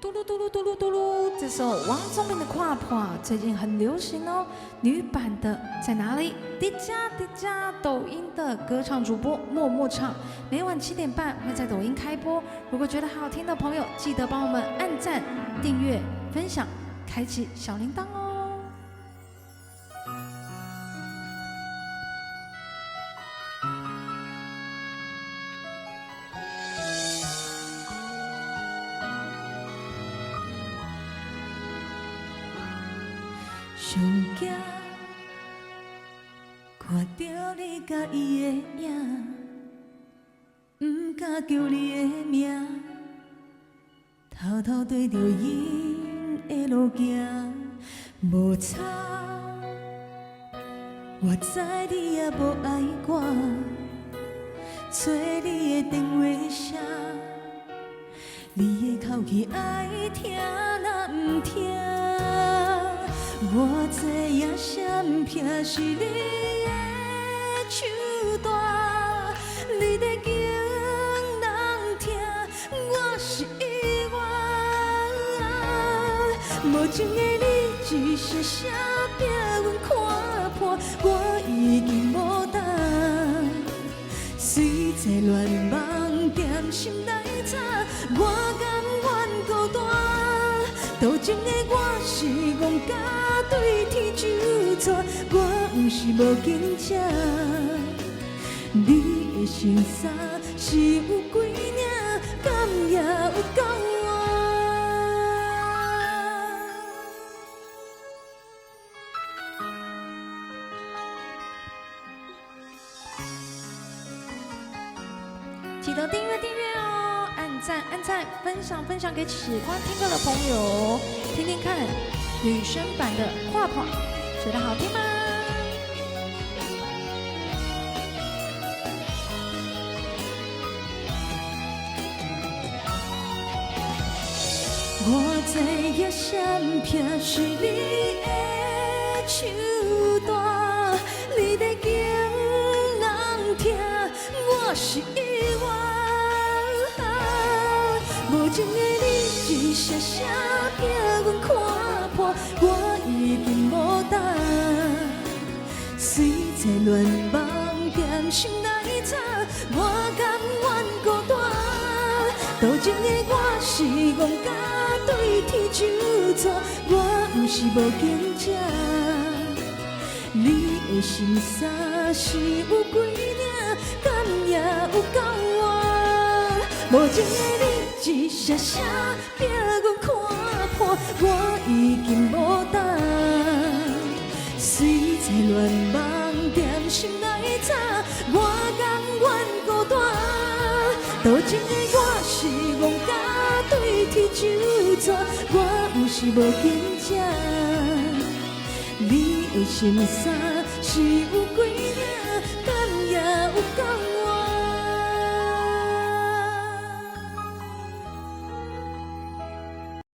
嘟噜嘟噜嘟噜嘟噜，这首王宗明的《跨破》最近很流行哦。女版的在哪里？迪迦，抖音的歌唱主播默默唱，每晚7点半会在抖音开播。如果觉得好听的朋友，记得帮我们按赞、订阅、分享，开启小铃铛哦。上惊，看到你甲伊的影，不敢叫你的名，偷偷对着因的路行，无吵。我知你也无爱我，找你的电话声，你的口气爱听若不听。我知影闪避是你的手段，你的情人听，我是意外。无情的你一声声逼阮看破，我已经无胆，随这乱梦点心来吵，我甘愿孤单。多情的我是憨甲对天就错，我不是无经者。你的心衫是有几领，敢也有够我。记得订阅哦，按赞，分享给喜欢听歌的朋友，听听看女生版的《跨跑》，觉得好听吗？我知影闪避是你的手段，你的情人听，我是意外。无情的你一声声逼阮看破，我已经无胆，随这乱梦点心来吵，我甘愿孤单。多情的我是憨甲对天就错，我不是无经者。你的心衫是有几领，敢也有够我。无情的你一声声逼阮看破，我已经无胆，随这乱梦点心来吵，我甘愿孤单。多情的我是憨甲对天就错，我不是无经者。你的心衫是有